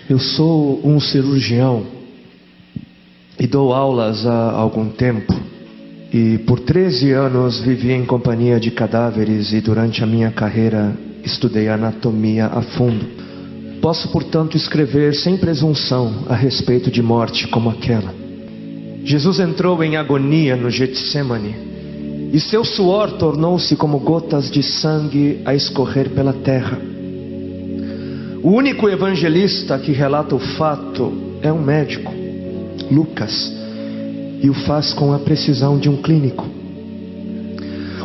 Eu sou um cirurgião e dou aulas há algum tempo. E por 13 anos vivi em companhia de cadáveres e durante a minha carreira estudei anatomia a fundo. Posso, portanto, escrever sem presunção a respeito de morte como aquela. Jesus entrou em agonia no Getsemane e seu suor tornou-se como gotas de sangue a escorrer pela terra. O único evangelista que relata o fato é um médico, Lucas, e o faz com a precisão de um clínico.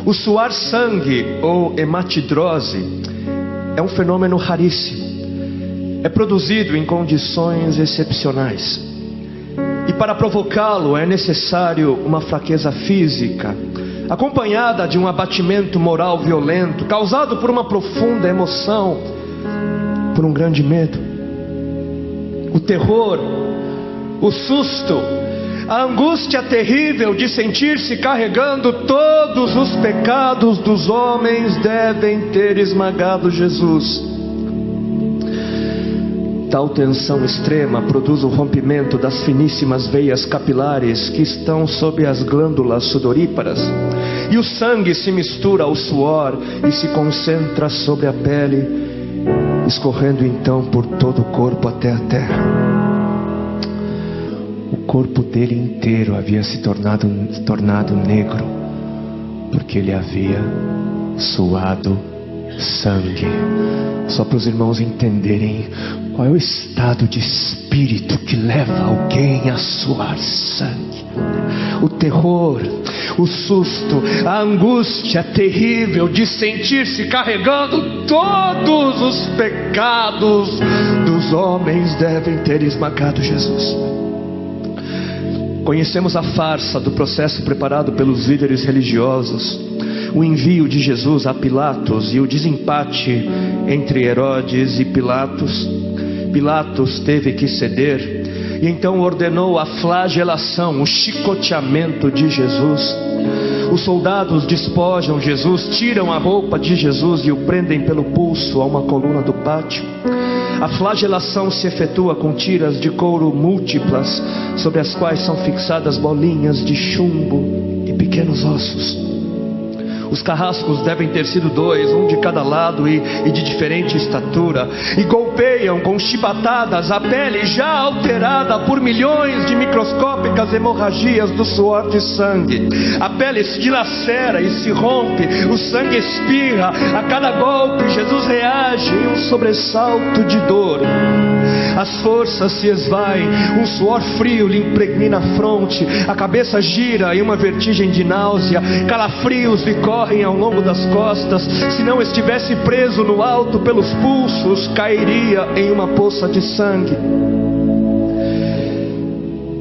O suar sangue, ou hematidrose, é um fenômeno raríssimo. É produzido em condições excepcionais. E para provocá-lo é necessário uma fraqueza física, acompanhada de um abatimento moral violento, causado por uma profunda emoção, por um grande medo. O terror, o susto, a angústia terrível de sentir-se carregando todos os pecados dos homens devem ter esmagado Jesus. Tal tensão extrema produz o rompimento das finíssimas veias capilares que estão sob as glândulas sudoríparas, e o sangue se mistura ao suor e se concentra sobre a pele, escorrendo então por todo o corpo até a terra. O corpo dele inteiro havia se tornado negro, porque ele havia suado sangue. Só para os irmãos entenderem qual é o estado de espírito que leva alguém a suar sangue. O terror, o susto, a angústia terrível de sentir-se carregando todos os pecados dos homens devem ter esmagado Jesus. Conhecemos a farsa do processo preparado pelos líderes religiosos, o envio de Jesus a Pilatos e o desempate entre Herodes e Pilatos. Pilatos teve que ceder e então ordenou a flagelação, o chicoteamento de Jesus. Os soldados despojam Jesus, tiram a roupa de Jesus e o prendem pelo pulso a uma coluna do pátio. A flagelação se efetua com tiras de couro múltiplas, sobre as quais são fixadas bolinhas de chumbo e pequenos ossos. Os carrascos devem ter sido 2, um de cada lado e de diferente estatura, e golpeiam com chibatadas a pele já alterada por milhões de microscópicas hemorragias do suor de sangue. A pele se dilacera e se rompe, o sangue espirra. A cada golpe Jesus reage em um sobressalto de dor. As forças se esvaem, um suor frio lhe impregna a fronte, a cabeça gira em uma vertigem de náusea, calafrios lhe correm ao longo das costas. Se não estivesse preso no alto pelos pulsos, cairia em uma poça de sangue.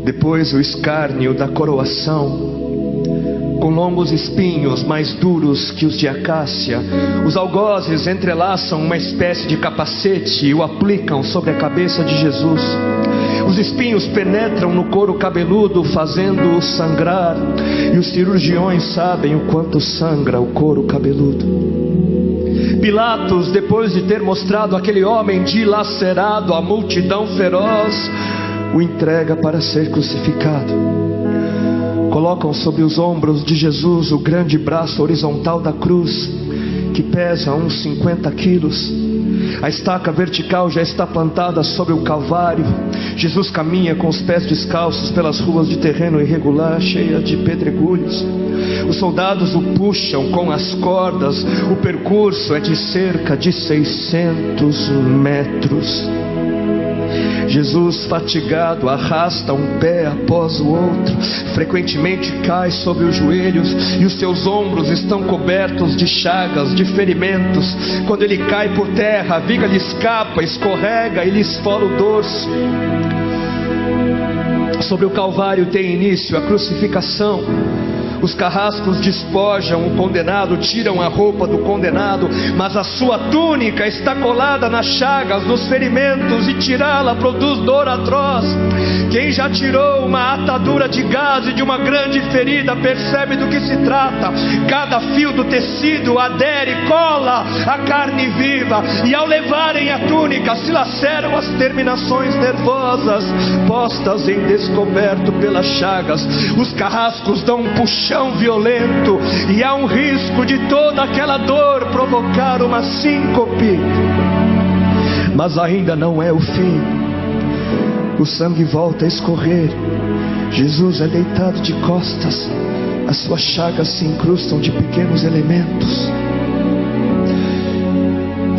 Depois o escárnio da coroação, com longos espinhos mais duros que os de acácia. Os algozes entrelaçam uma espécie de capacete e o aplicam sobre a cabeça de Jesus. Os espinhos penetram no couro cabeludo, fazendo-o sangrar, e os cirurgiões sabem o quanto sangra o couro cabeludo. Pilatos, depois de ter mostrado aquele homem dilacerado à multidão feroz, o entrega para ser crucificado. Colocam sobre os ombros de Jesus o grande braço horizontal da cruz, que pesa uns 50 quilos. A estaca vertical já está plantada sobre o Calvário. Jesus caminha com os pés descalços pelas ruas de terreno irregular, cheia de pedregulhos. Os soldados o puxam com as cordas. O percurso é de cerca de 600 metros. Jesus, fatigado, arrasta um pé após o outro. Frequentemente cai sobre os joelhos e os seus ombros estão cobertos de chagas, de ferimentos. Quando ele cai por terra, a viga lhe escapa, escorrega e lhe esfola o dorso. Sobre o Calvário tem início a crucificação. Os carrascos despojam o condenado, tiram a roupa do condenado, mas a sua túnica está colada nas chagas, nos ferimentos, e tirá-la produz dor atroz. Quem já tirou uma atadura de gás e de uma grande ferida percebe do que se trata. Cada fio do tecido adere e cola a carne viva, e ao levarem a túnica se laceram as terminações nervosas postas em descoberto pelas chagas. Os carrascos dão um puxão violento, e há um risco de toda aquela dor provocar uma síncope. Mas ainda não é o fim. O sangue volta a escorrer. Jesus é deitado de costas. As suas chagas se incrustam de pequenos elementos.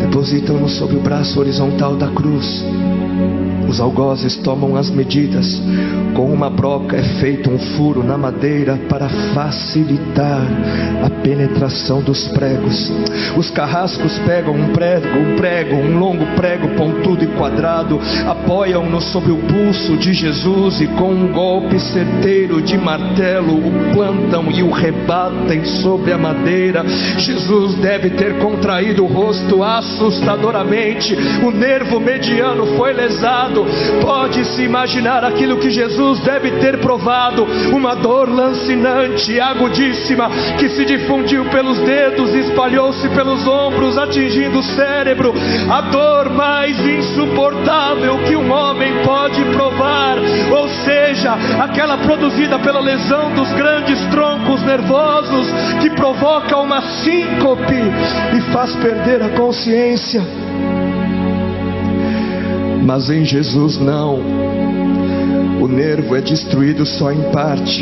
Depositam-no sobre o braço horizontal da cruz. Os algozes tomam as medidas. Com uma broca é feito um furo na madeira para facilitar a penetração dos pregos. Os carrascos pegam um prego, um longo prego pontudo e quadrado, apoiam-no sobre o pulso de Jesus e com um golpe certeiro de martelo o plantam e o rebatem sobre a madeira. Jesus deve ter contraído o rosto assustadoramente. O nervo mediano foi lesado. Pode-se imaginar aquilo que Jesus deve ter provado: uma dor lancinante e agudíssima que se difundiu pelos dedos e espalhou-se pelos ombros, atingindo o cérebro. A dor mais insuportável que um homem pode provar, ou seja, aquela produzida pela lesão dos grandes troncos nervosos, que provoca uma síncope e faz perder a consciência. Mas em Jesus não. O nervo é destruído só em parte,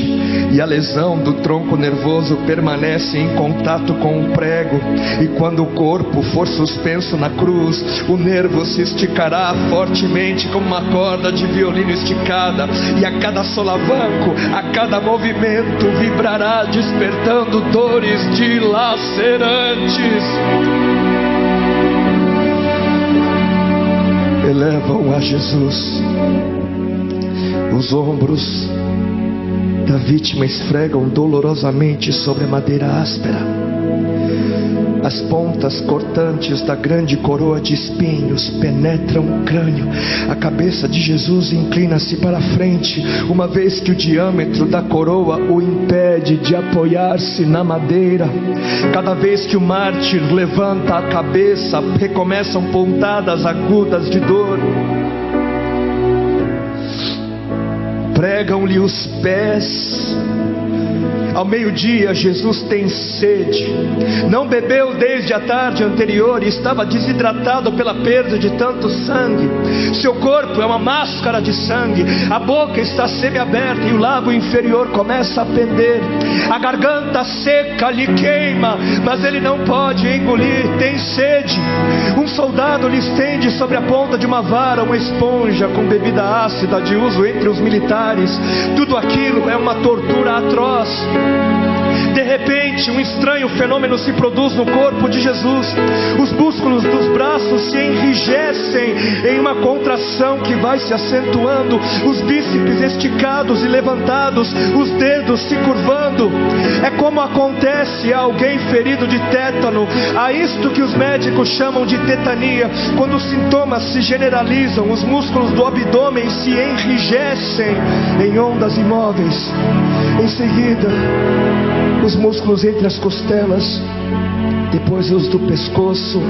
e a lesão do tronco nervoso permanece em contato com o prego. E quando o corpo for suspenso na cruz, o nervo se esticará fortemente como uma corda de violino esticada, e a cada solavanco, a cada movimento, vibrará, despertando dores dilacerantes. Elevam a Jesus. Os ombros da vítima esfregam dolorosamente sobre a madeira áspera. As pontas cortantes da grande coroa de espinhos penetram o crânio. A cabeça de Jesus inclina-se para a frente, uma vez que o diâmetro da coroa o impede de apoiar-se na madeira. Cada vez que o mártir levanta a cabeça, recomeçam pontadas agudas de dor. Pregam-lhe os pés. Ao meio-dia, Jesus tem sede. Não bebeu desde a tarde anterior e estava desidratado pela perda de tanto sangue. Seu corpo é uma máscara de sangue. A boca está semiaberta e o lábio inferior começa a pender. A garganta seca lhe queima, mas ele não pode engolir. Tem sede. Um soldado lhe estende sobre a ponta de uma vara uma esponja com bebida ácida de uso entre os militares. Tudo aquilo é uma tortura atroz. De repente, um estranho fenômeno se produz no corpo de Jesus. Os músculos dos braços se enrijecem em uma contração que vai se acentuando, os bíceps esticados e levantados, os dedos se curvando. É como acontece a alguém ferido de tétano, a isto que os médicos chamam de tetania. Quando os sintomas se generalizam, os músculos do abdômen se enrijecem em ondas imóveis. Em seguida, os músculos entre as costelas, depois os do pescoço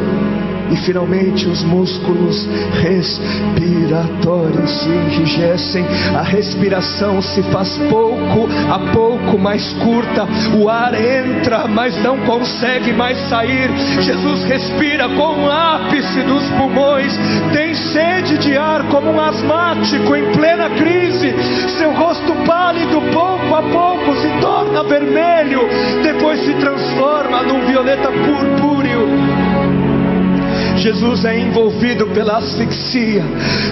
e finalmente os músculos respiratórios se enrijecem. A respiração se faz pouco a pouco mais curta. O ar entra, mas não consegue mais sair. Jesus respira com o ápice dos pulmões. Tem sede de ar como um asmático em plena crise. Seu rosto pálido pouco a pouco se torna vermelho, depois se transforma num violeta purpúreo. Jesus é envolvido pela asfixia.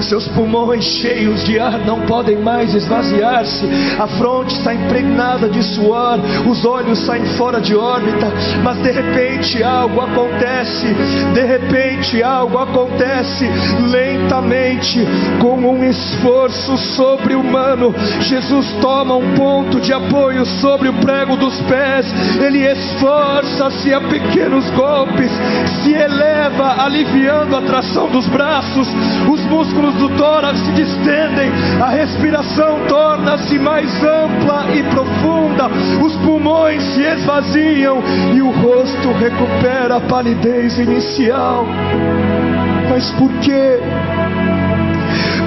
Seus pulmões cheios de ar não podem mais esvaziar-se. A fronte está impregnada de suor, os olhos saem fora de órbita. Mas de repente algo acontece. De repente algo acontece. Lentamente, com um esforço sobre-humano, Jesus toma um ponto de apoio sobre o prego dos pés. Ele esforça-se a pequenos golpes, se eleva, aliviando a tração dos braços. Os músculos do tórax se distendem, a respiração torna-se mais ampla e profunda, os pulmões se esvaziam e o rosto recupera a palidez inicial. Mas por quê?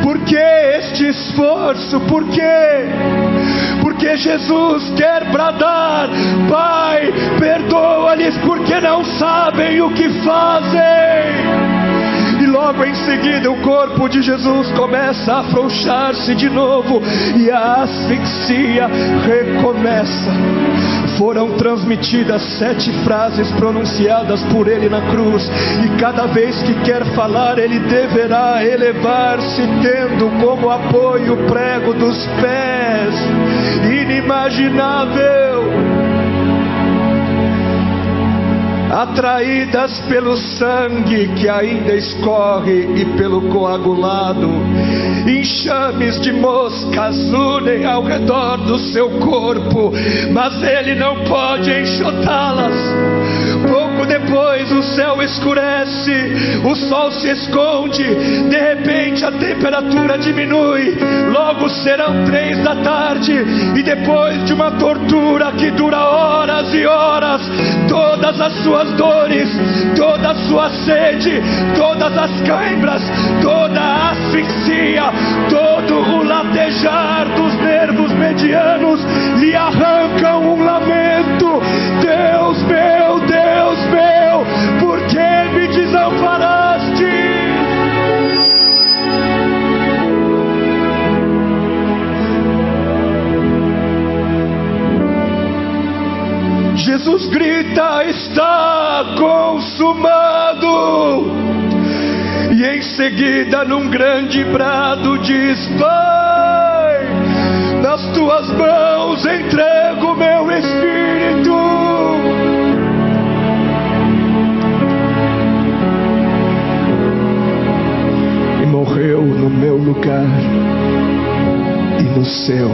Por que este esforço? Por quê? Porque Jesus quer bradar: Pai, perdoa-lhes porque não sabem o que fazem. E logo em seguida o corpo de Jesus começa a afrouxar-se de novo e a asfixia recomeça. Foram transmitidas 7 frases pronunciadas por ele na cruz, e cada vez que quer falar ele deverá elevar-se, tendo como apoio o prego dos pés. Inimaginável! Atraídas pelo sangue que ainda escorre e pelo coagulado, enxames de moscas unem ao redor do seu corpo, mas ele não pode enxotá-las. Pouco depois o céu escurece, o sol se esconde, de repente a temperatura diminui. Logo serão 3 da tarde, e depois de uma tortura que dura horas e horas, todas as suas dores, toda a sua sede, todas as cãibras, toda a asfixia, todo o latejar dos nervos medianos lhe arrancam um lamento: Deus meu, por que me desamparaste? Jesus grita: está consumado. E em seguida, num grande brado, diz: Pai, nas tuas mãos entrego meu espírito. E morreu no meu lugar e no seu.